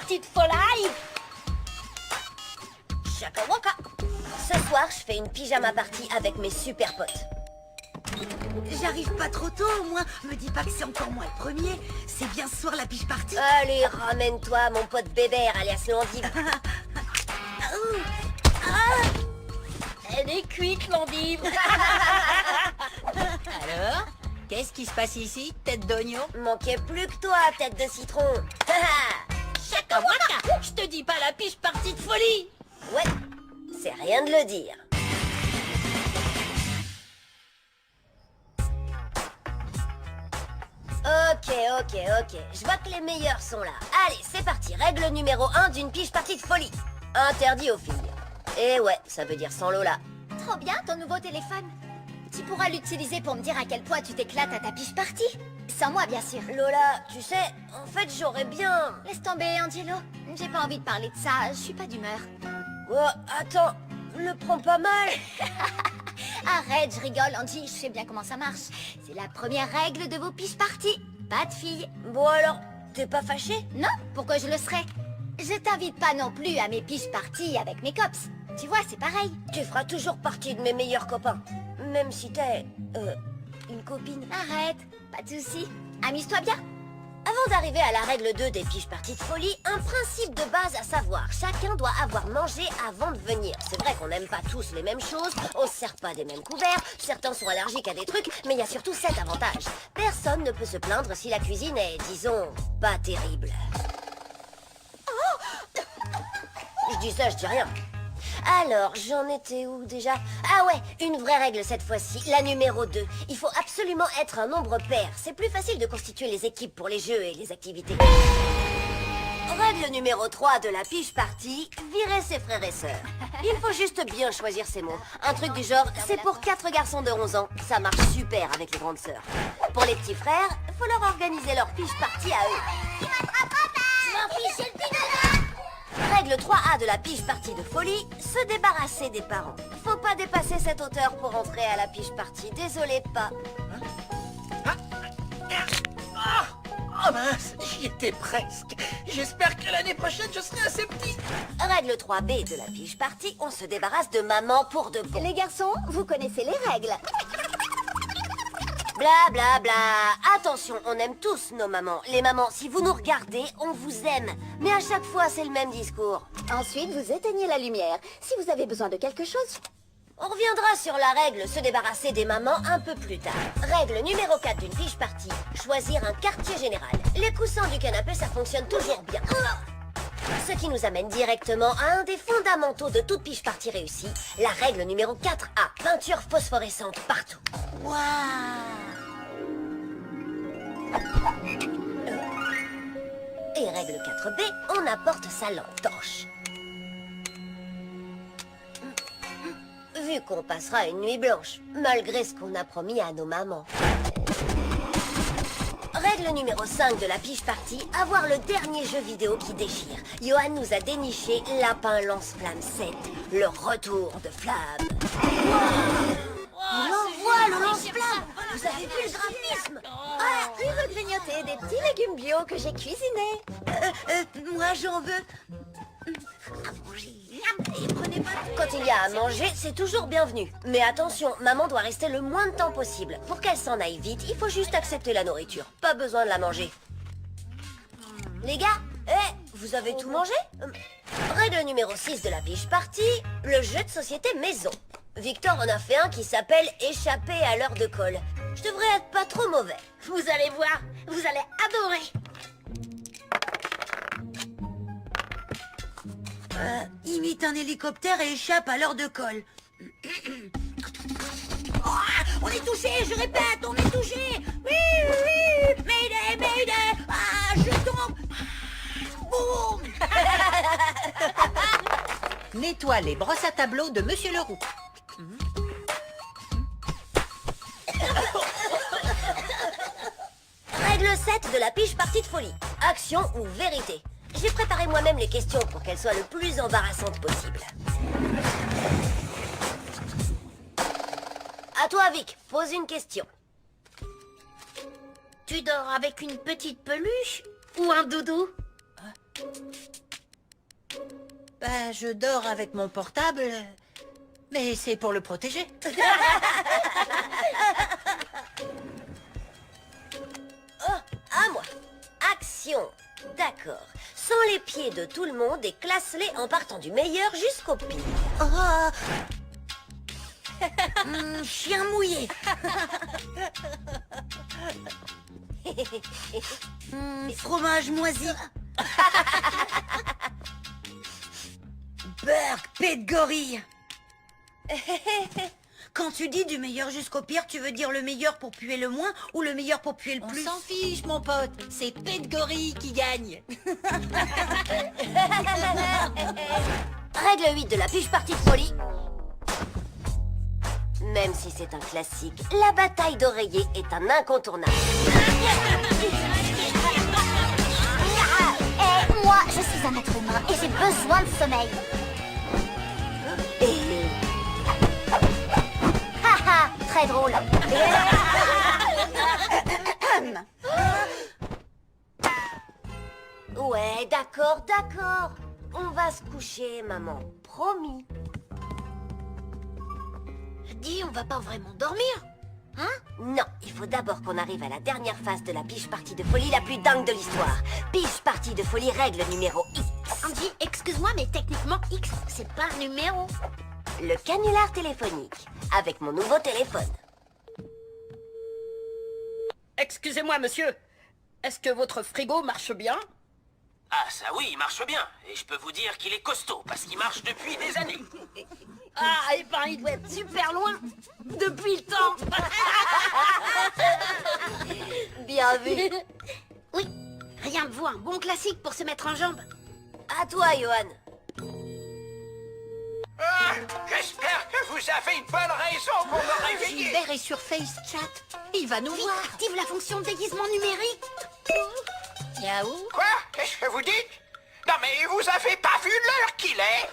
partie de folie. Chaka waka. Ce soir, je fais une pyjama party avec mes super potes. J'arrive pas trop tôt, moi. Me dis pas que c'est encore moi le premier. C'est bien ce soir la piche partie. Allez, ramène-toi, mon pote Bébert, alias l'endive. Elle est cuite, l'endive. Alors, qu'est-ce qui se passe ici, tête d'oignon? Manquait plus que toi, tête de citron. Chaka waka. Je te dis pas la piche partie de folie. Ouais, c'est rien de le dire. Ok. Je vois que les meilleurs sont là. Allez, c'est parti. Règle numéro 1 d'une piche partie de folie. Interdit aux filles. Et ouais, ça veut dire sans Lola. Trop bien ton nouveau téléphone. Tu pourras l'utiliser pour me dire à quel point tu t'éclates à ta piche partie. Sans moi, bien sûr. Lola, tu sais, en fait, j'aurais bien... Laisse tomber, Angelo. J'ai pas envie de parler de ça, je suis pas d'humeur. Oh, attends, le prends pas mal. Arrête, je rigole, Angie, je sais bien comment ça marche. C'est la première règle de vos piches parties. Pas de filles. Bon alors, t'es pas fâché? Non, pourquoi je le serais? Je t'invite pas non plus à mes piches parties avec mes cops. Tu vois, c'est pareil. Tu feras toujours partie de mes meilleurs copains. Même si t'es... une copine. Arrête, pas de soucis. Amuse-toi bien. Avant d'arriver à la règle 2 des piches parties de folie, un principe de base à savoir, chacun doit avoir mangé avant de venir. C'est vrai qu'on n'aime pas tous les mêmes choses, on se sert pas des mêmes couverts, certains sont allergiques à des trucs, mais il y a surtout cet avantage. Personne ne peut se plaindre si la cuisine est, disons, pas terrible. Je dis ça, je dis rien. Alors, j'en étais où déjà? Ah ouais, une vraie règle cette fois-ci, la numéro 2. Il faut absolument être un nombre pair. C'est plus facile de constituer les équipes pour les jeux et les activités. Règle numéro 3 de la piche party, virer ses frères et sœurs. Il faut juste bien choisir ses mots. Un truc du genre, c'est pour 4 garçons de 11 ans. Ça marche super avec les grandes sœurs. Pour les petits frères, faut leur organiser leur piche party à eux. Je m'en fiche, c'est le pinot. Règle 3A de la piche partie de folie, se débarrasser des parents. Faut pas dépasser cette hauteur pour entrer à la piche partie. Désolé, pas. Oh mince, j'y étais presque. J'espère que l'année prochaine, je serai assez petit. Règle 3B de la piche partie, on se débarrasse de maman pour de bon. Les garçons, vous connaissez les règles. Bla bla bla. Attention, on aime tous nos mamans. Les mamans, si vous nous regardez, on vous aime. Mais à chaque fois, c'est le même discours. Ensuite, vous éteignez la lumière. Si vous avez besoin de quelque chose... On reviendra sur la règle se débarrasser des mamans un peu plus tard. Règle numéro 4 d'une piche partie, choisir un quartier général. Les coussins du canapé, ça fonctionne toujours bien. Ce qui nous amène directement à un des fondamentaux de toute piche partie réussie, la règle numéro 4A, peinture phosphorescente partout. Waouh. Et règle 4B, on apporte sa lampe torche. Vu qu'on passera une nuit blanche, malgré ce qu'on a promis à nos mamans. Règle numéro 5 de la piche partie, avoir le dernier jeu vidéo qui déchire. Johan nous a déniché Lapin Lance-Flamme 7, le retour de Flamme. L'envoi, le lance-flamme. Vous avez vu le graphisme? Ah, il veut grignoter des petits légumes bio que j'ai cuisinés. Moi, j'en veux. Et prenez pas tout. Quand il y a à manger, c'est toujours bienvenu. Mais attention, maman doit rester le moins de temps possible. Pour qu'elle s'en aille vite, il faut juste accepter la nourriture. Pas besoin de la manger. Les gars, vous avez tout mangé? Règle numéro 6 de la piche partie, le jeu de société maison. Victor en a fait un qui s'appelle Échapper à l'heure de colle. Je devrais être pas trop mauvais. Vous allez voir, vous allez adorer. Imite un hélicoptère et échappe à l'heure de colle. Oh, on est touché, je répète, on est touché. Oui, Mayday, Mayday. Ah, je tombe. Boum. Nettoie les brosses à tableau de Monsieur Leroux. Règle 7 de la piche partie de folie. Action ou vérité. J'ai préparé moi-même les questions pour qu'elles soient le plus embarrassantes possible. À toi, Vic, pose une question. Tu dors avec une petite peluche ou un doudou? Bah, je dors avec mon portable, mais c'est pour le protéger. Oh, à moi. Action. D'accord. Sens les pieds de tout le monde et classe-les en partant du meilleur jusqu'au pire. Oh. Chien mouillé. Fromage moisi. Burk, paix de gorille. Quand tu dis du meilleur jusqu'au pire, tu veux dire le meilleur pour puer le moins ou le meilleur pour puer le On plus? s'en fiche, mon pote. C'est Paix de Gorille qui gagne. Règle 8 de la piche partie de folie. Même si c'est un classique, la bataille d'oreiller est un incontournable. Et moi, je suis un être humain et j'ai besoin de sommeil. Et... Haha, très drôle. Ouais, d'accord, d'accord. On va se coucher, maman. Promis. Dis, on va pas vraiment dormir? Non, il faut d'abord qu'on arrive à la dernière phase de la piche partie de folie la plus dingue de l'histoire. Piche partie de folie règle numéro X. Andy, excuse-moi, mais techniquement, X, c'est pas un numéro. Le canular téléphonique. Avec mon nouveau téléphone. Excusez-moi, monsieur. Est-ce que votre frigo marche bien? Ah ça oui, il marche bien. Et je peux vous dire qu'il est costaud, parce qu'il marche depuis des années. Ah, et ben, il doit être super loin. Depuis le temps. Bien vu. Oui, rien de vaut un bon classique pour se mettre en jambe. À toi, Johan. J'espère que vous avez une bonne raison pour me réveiller. Gilbert est sur Face Chat. Il va nous Vite, voir. active la fonction de déguisement numérique. Yaou. Quoi? Qu'est-ce que vous dites? Non mais vous avez pas vu l'heure qu'il est?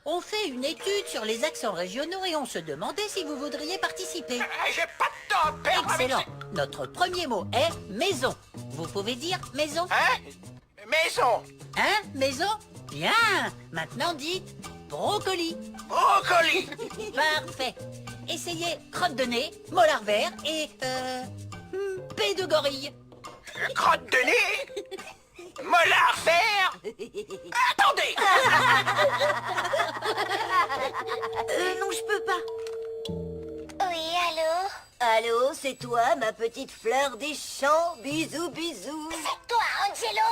On fait une étude sur les accents régionaux et on se demandait si vous voudriez participer. J'ai pas de temps à perdre avec Excellent. Notre premier mot est maison. Vous pouvez dire maison? Hein? Maison. Hein? Maison? Bien. Maintenant dites brocoli. Brocoli. Parfait. Essayez crotte de nez, molar vert et paix de gorille. Crotte de nez. Molar vert. Attendez. Non, je peux pas. Oui, allô? Allô, c'est toi, ma petite fleur des champs. Bisous, bisous. Toi, Angelo?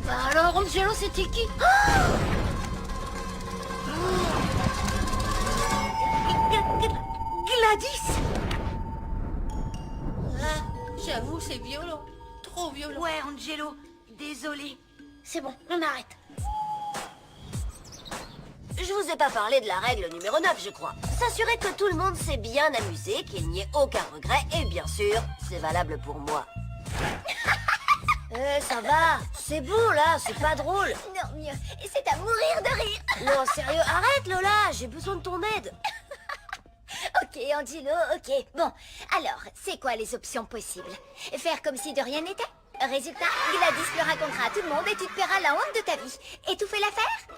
Bah alors, Angelo, c'était qui? Gladys. Ah, j'avoue, c'est violent. Trop violent. Ouais, Angelo. Désolé. C'est bon, on arrête. Je vous ai pas parlé de la règle numéro 9, je crois. S'assurer que tout le monde s'est bien amusé, qu'il n'y ait aucun regret, et bien sûr, c'est valable pour moi. Ça va, c'est bon là, c'est pas drôle. Non, mieux. Et c'est à mourir de rire. Non, sérieux, arrête Lola, j'ai besoin de ton aide. Ok, Angelo, ok. Bon, alors, c'est quoi les options possibles? Faire comme si de rien n'était? Résultat, Gladys le racontera à tout le monde et tu te paieras la honte de ta vie. Étouffer l'affaire?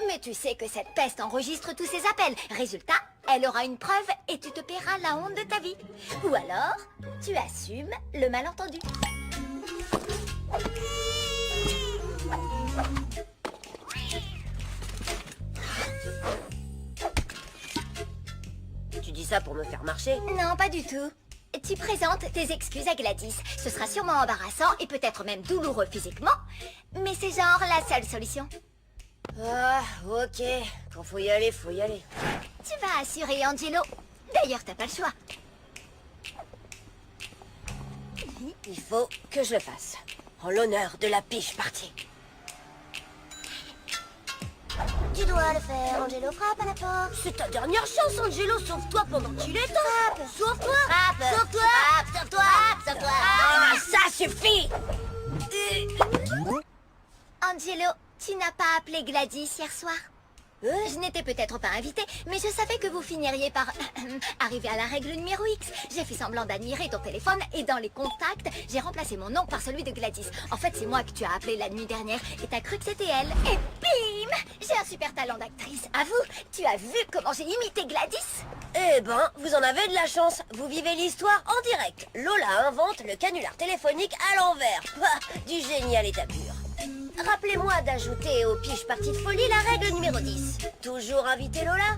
Mais tu sais que cette peste enregistre tous ses appels. Résultat, elle aura une preuve et tu te paieras la honte de ta vie. Ou alors, tu assumes le malentendu. Tu dis ça pour me faire marcher? Non, pas du tout. Tu présentes tes excuses à Gladys. Ce sera sûrement embarrassant et peut-être même douloureux physiquement. Mais c'est genre la seule solution. Ah, ok. Quand faut y aller, faut y aller. Tu vas assurer Angelo. D'ailleurs, t'as pas le choix. Il faut que je le fasse. En l'honneur de la piche partie. Tu dois le faire, Angelo. Frappe à la porte. C'est ta dernière chance, Angelo. Sauve-toi pendant qu'il est temps. Sauve-toi. Frappe. Sauve-toi. Sauve-toi. Sauve-toi. Ah, ça suffit. Angelo, tu n'as pas appelé Gladys hier soir? Je n'étais peut-être pas invitée, mais je savais que vous finiriez par arriver à la règle numéro X. J'ai fait semblant d'admirer ton téléphone et dans les contacts, j'ai remplacé mon nom par celui de Gladys. En fait, c'est moi que tu as appelé la nuit dernière et t'as cru que c'était elle. Et bim! J'ai un super talent d'actrice. Avoue, tu as vu comment j'ai imité Gladys? Eh ben, vous en avez de la chance. Vous vivez l'histoire en direct. Lola invente le canular téléphonique à l'envers. Du génie à l'état pur. Rappelez-moi d'ajouter aux piges parties de folie la règle numéro 10. Toujours inviter Lola.